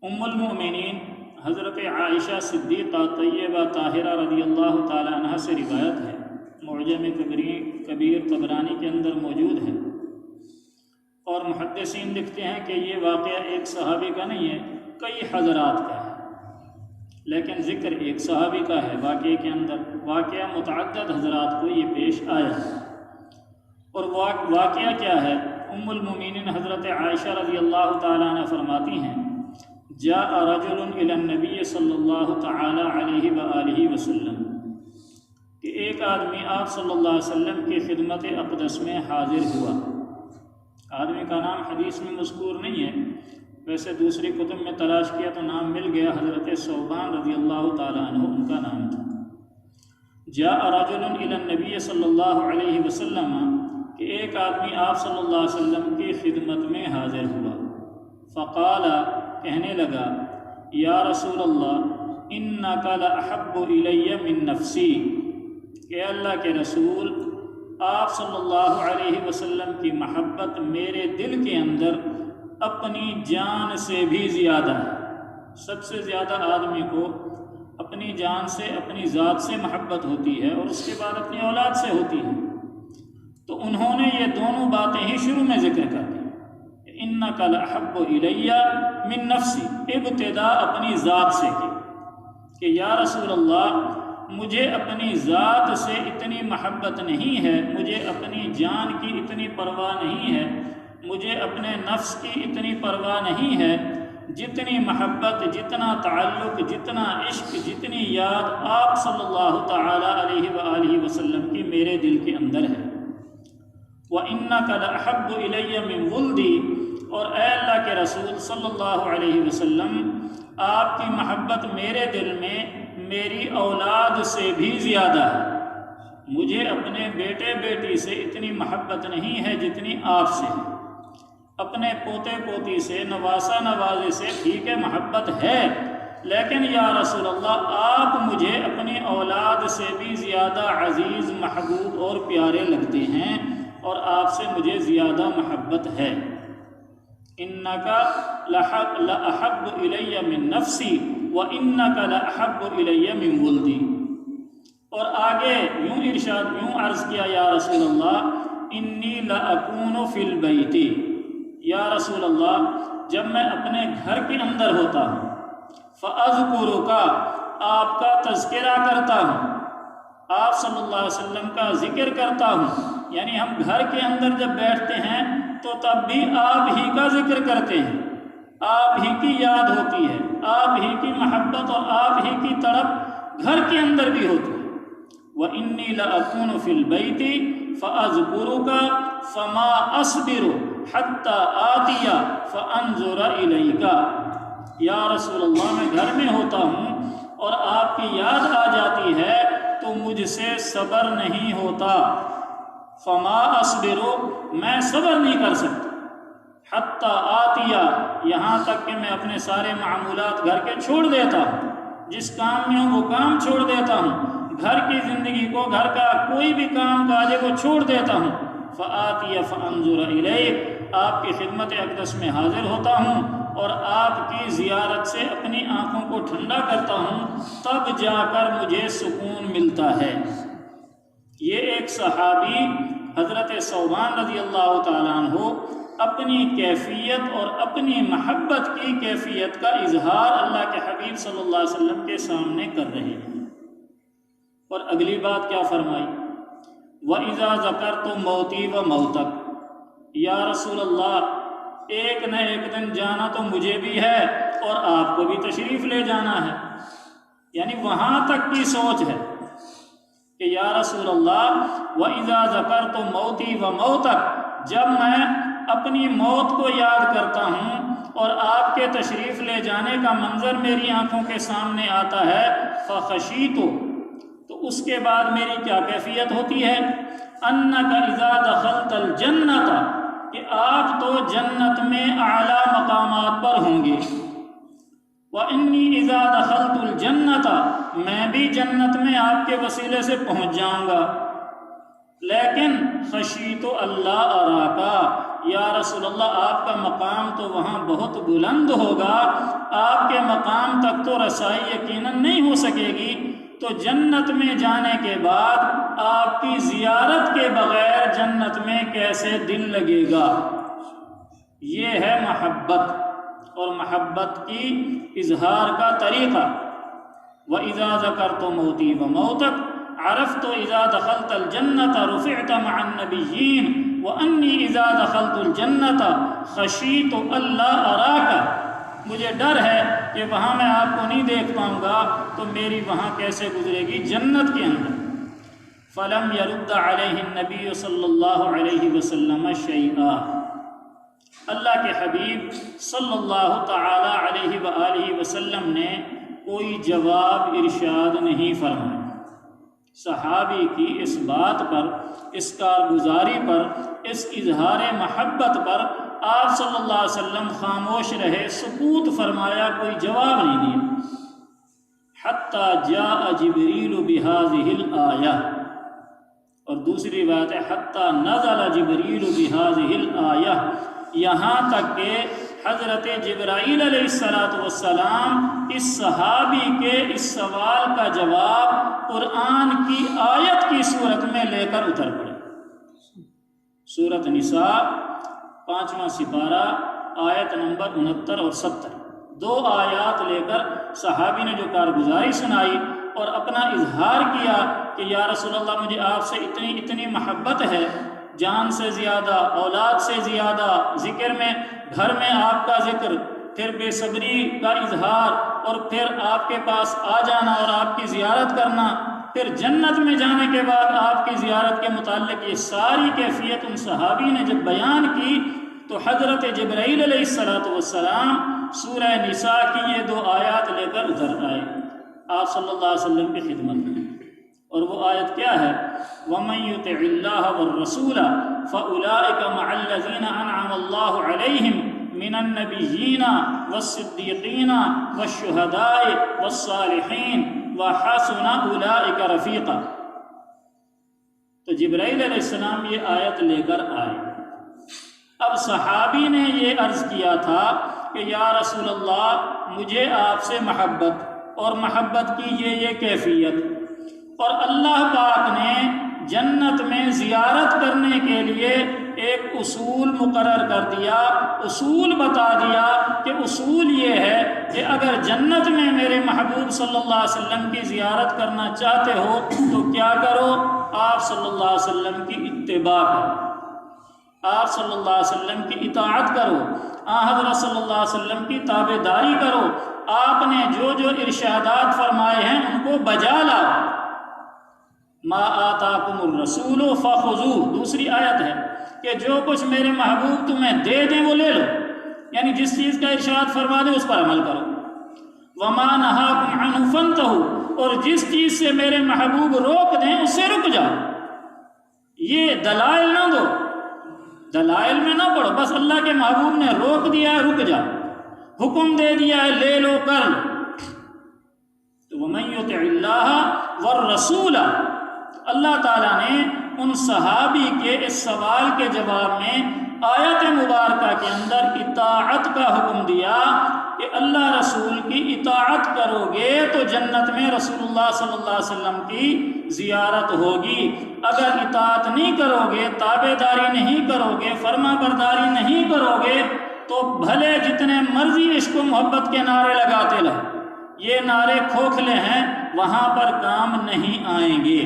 ام المؤمنین حضرت عائشہ صدیقہ طیبہ طاہرہ رضی اللہ تعالی عنہ سے روایت ہے، معجم کبیر طبرانی کے اندر موجود ہے، اور محدثین لکھتے ہیں کہ یہ واقعہ ایک صحابی کا نہیں ہے، کئی حضرات کا ہے، لیکن ذکر ایک صحابی کا ہے واقعے کے اندر۔ واقعہ متعدد حضرات کو یہ پیش آیا ہے، اور واقعہ کیا ہے؟ ام المؤمنین حضرت عائشہ رضی اللہ تعالی عنہ فرماتی ہیں، جاء رجل الى النبی صلی اللہ تعالی علیہ وآلہ وسلم، کہ ایک آدمی آپ صلی اللہ علیہ وسلم کی خدمت اقدس میں حاضر ہوا۔ آدمی کا نام حدیث میں مذکور نہیں ہے، ویسے دوسری کتب میں تلاش کیا تو نام مل گیا، حضرت ثوبان رضی اللہ تعالی عنہ ان کا نام تھا۔ جاء رجل الى النبی صلی اللہ علیہ وسلم، کہ ایک آدمی آپ صلی اللہ علیہ وسلم کی خدمت میں حاضر ہوا۔ فقال، کہنے لگا، یا رسول اللہ انک لاحب الی من نفسی، کہ اللہ کے رسول آپ صلی اللہ علیہ وسلم کی محبت میرے دل کے اندر اپنی جان سے بھی زیادہ ہے۔ سب سے زیادہ آدمی کو اپنی جان سے، اپنی ذات سے محبت ہوتی ہے، اور اس کے بعد اپنی اولاد سے ہوتی ہے۔ تو انہوں نے یہ دونوں باتیں ہی شروع میں ذکر کر دی، انک لاحب الی من نفسی، ابتدا اپنی ذات سے کی کہ یا رسول اللہ مجھے اپنی ذات سے اتنی محبت نہیں ہے، مجھے اپنی جان کی اتنی پرواہ نہیں ہے، مجھے اپنے نفس کی اتنی پرواہ نہیں ہے، جتنی محبت، جتنا تعلق، جتنا عشق، جتنی یاد آپ صلی اللہ تعالی علیہ وآلہ وسلم کی میرے دل کے اندر ہے۔ وَإِنَّكَ لَأَحَبُّ إِلَيَّ مِن وُلْدِي، اور اے اللہ کے رسول صلی اللہ علیہ وسلم آپ کی محبت میرے دل میں میری اولاد سے بھی زیادہ ہے۔ مجھے اپنے بیٹے بیٹی سے اتنی محبت نہیں ہے جتنی آپ سے ہے، اپنے پوتے پوتی سے، نواسہ نوازے سے ٹھیک ہے محبت ہے، لیکن یا رسول اللہ آپ مجھے اپنی اولاد سے بھی زیادہ عزیز، محبوب اور پیارے لگتے ہیں، اور آپ سے مجھے زیادہ محبت ہے۔ انک لاحب الی من نفسی وانک لاحب الی من ولدی، اور آگے یوں عرض کیا، یا رسول اللہ انی لاکون فی البیت، یا رسول اللہ جب میں اپنے گھر کے اندر ہوتا ہوں، فاذکرک، آپ کا تذکرہ کرتا ہوں، آپ صلی اللہ علیہ وسلم کا ذکر کرتا ہوں، یعنی ہم گھر کے اندر جب بیٹھتے ہیں تو تب بھی آپ ہی کا ذکر کرتے ہیں، آپ ہی کی یاد ہوتی ہے، آپ ہی کی محبت اور آپ ہی کی تڑپ گھر کے اندر بھی ہوتی ہے۔ وَإِنِّي لَأَكُونُ فِي الْبَيْتِ فَأَذْكُرُكَ فَمَا أَصْبِرُ حَتَّى آتِيَ فَأَنظُرَ إِلَيْكَ، یا رسول اللہ میں گھر میں ہوتا ہوں اور آپ کی یاد آ جاتی ہے تو مجھ سے صبر نہیں ہوتا، فما اصبر، میں صبر نہیں کر سکتا، حتی آتیہ، یہاں تک کہ میں اپنے سارے معمولات گھر کے چھوڑ دیتا ہوں، جس کام میں ہوں وہ کام چھوڑ دیتا ہوں، گھر کی زندگی کو، گھر کا کوئی بھی کام کاج کو چھوڑ دیتا ہوں، فآتیہ فانظر الیک، آپ کی خدمت اقدس میں حاضر ہوتا ہوں اور آپ کی زیارت سے اپنی آنکھوں کو ٹھنڈا کرتا ہوں، تب جا کر مجھے سکون ملتا ہے۔ یہ ایک صحابی حضرت ثوبان رضی اللہ تعالیٰ عنہ اپنی کیفیت اور اپنی محبت کی کیفیت کا اظہار اللہ کے حبیب صلی اللہ علیہ وسلم کے سامنے کر رہے ہیں، اور اگلی بات کیا فرمائی؟ وَإِذَا ذَكَرْتُ مَوْتِي وَمَوْتَكَ، یا رسول اللہ ایک نہ ایک دن جانا تو مجھے بھی ہے اور آپ کو بھی تشریف لے جانا ہے، یعنی وہاں تک کی سوچ ہے کہ یا رسول اللہ وَإِذَا ذَكَرْتُ مَوْتِي وَمَوْتَكَ، جب میں اپنی موت کو یاد کرتا ہوں اور آپ کے تشریف لے جانے کا منظر میری آنکھوں کے سامنے آتا ہے، فَخَشِيتُ، تو اس کے بعد میری کیا کیفیت ہوتی ہے؟ أَنَّكَ إِذَا دَخَلْتَ الْجَنَّةَ، کہ آپ تو جنت میں اعلیٰ مقامات پر ہوں گے، وَإِنِّي إِذَا دَخَلْتُ الْجَنَّةَ، میں بھی جنت میں آپ کے وسیلے سے پہنچ جاؤں گا، لیکن خشیت اللہ اراکا، یا رسول اللہ آپ کا مقام تو وہاں بہت بلند ہوگا، آپ کے مقام تک تو رسائی یقیناً نہیں ہو سکے گی، تو جنت میں جانے کے بعد آپ کی زیارت کے بغیر جنت میں کیسے دل لگے گا؟ یہ ہے محبت، اور محبت کی اظہار کا طریقہ۔ وَإِذَا ذَكَرْتُ مَوْتِي وَمَوْتَكَ عَرَفْتُ إِذَا دَخَلْتَ الْجَنَّةَ رُفِعْتَ مَعَ النَّبِيِّينَ وَأَنِّي إِذَا دَخَلْتُ الْجَنَّةَ خَشِيتُ أَلَّا أَرَاكَ، مجھے ڈر ہے کہ وہاں میں آپ کو نہیں دیکھ پاؤں گا، تو میری وہاں کیسے گزرے گی جنت کے اندر۔ فَلَمْ يَرُدَّ عَلَيْهِ النَّبِيُّ صلی اللہ علیہ وسلم شَيْئًا، اللہ کے حبیب صلی اللہ تعالی علیہ وآلہ وسلم نے کوئی جواب ارشاد نہیں فرمایا۔ صحابی کی اس بات پر، اس کارگزاری پر، اس اظہار محبت پر آپ صلی اللہ علیہ وسلم خاموش رہے، سکوت فرمایا، کوئی جواب نہیں دیا۔ حتیٰ جاء جبریل بہذہ الآیہ، اور دوسری بات ہے حتیٰ نزل جبریل بہذہ الآیہ، یہاں تک کہ حضرت جبرائیل علیہ السلام اس صحابی کے اس سوال کا جواب قرآن کی آیت کی صورت میں لے کر اتر پڑے۔ سورۃ نساء 5واں سپارہ آیت نمبر 69 اور 70، دو آیات لے کر صحابی نے جو کارگزاری سنائی اور اپنا اظہار کیا کہ یا رسول اللہ مجھے آپ سے اتنی محبت ہے، جان سے زیادہ، اولاد سے زیادہ، ذکر میں گھر میں آپ کا ذکر، پھر بے صبری کا اظہار، اور پھر آپ کے پاس آ جانا اور آپ کی زیارت کرنا، پھر جنت میں جانے کے بعد آپ کی زیارت کے متعلق یہ ساری کیفیت ان صحابی نے جب بیان کی، تو حضرت جبرائیل علیہ السلام سورہ نساء کی یہ دو آیات لے کر ادھر آئے آپ صلی اللہ علیہ وسلم کی خدمت میں، اور وہ آیت کیا ہے؟ وَمَن يُطِعِ اللَّهَ وَالرَّسُولَ فَأُولَٰئِكَ مَعَ الَّذِينَ أَنْعَمَ اللَّهُ عَلَيْهِم مِّنَ النَّبِيِّينَ وَالصِّدِّيقِينَ وَالشُّهَدَاءِ وَالصَّالِحِينَ وَحَسُنَ أُولَٰئِكَ رَفِيقًا۔ تو جبرائیل علیہ السلام یہ آیت لے کر آئے۔ اب صحابی نے یہ عرض کیا تھا کہ یا رسول اللہ مجھے آپ سے محبت، اور محبت کی یہ کیفیت، اور اللہ پاک نے جنت میں زیارت کرنے کے لیے ایک اصول مقرر کر دیا، اصول بتا دیا کہ اصول یہ ہے کہ اگر جنت میں میرے محبوب صلی اللہ علیہ وسلم کی زیارت کرنا چاہتے ہو تو کیا کرو؟ آپ صلی اللہ علیہ وسلم کی اتباع کرو، آپ صلی اللہ علیہ وسلم کی اطاعت کرو، حضرت صلی اللہ علیہ وسلم کی تابع داری کرو، آپ نے جو جو ارشادات فرمائے ہیں ان کو بجا لاؤ۔ ما آتاکم الرسول فخذوہ، دوسری آیت ہے کہ جو کچھ میرے محبوب تمہیں دے دیں وہ لے لو، یعنی جس چیز کا ارشاد فرما دیں اس پر عمل کرو۔ وما نہاکم عنہ فانتہوا، اور جس چیز سے میرے محبوب روک دیں اس سے رک جاؤ۔ یہ دلائل نہ دو، دلائل میں نہ پڑھو، بس اللہ کے محبوب نے روک دیا ہے رک جاؤ، حکم دے دیا ہے لے لو کر لو۔ تو وَمَن يُطِعِ اللَّهَ وَالرَّسُولَ، اللہ تعالیٰ نے ان صحابی کے اس سوال کے جواب میں آیت مبارکہ کے اندر اطاعت کا حکم دیا کہ اللہ رسول کی اطاعت کرو گے تو جنت میں رسول اللہ صلی اللہ علیہ وسلم کی زیارت ہوگی، اگر اطاعت نہیں کرو گے، تابع داری نہیں کرو گے، فرما برداری نہیں کرو گے تو بھلے جتنے مرضی عشق و محبت کے نعرے لگاتے رہو، یہ نعرے کھوکھلے ہیں، وہاں پر کام نہیں آئیں گے۔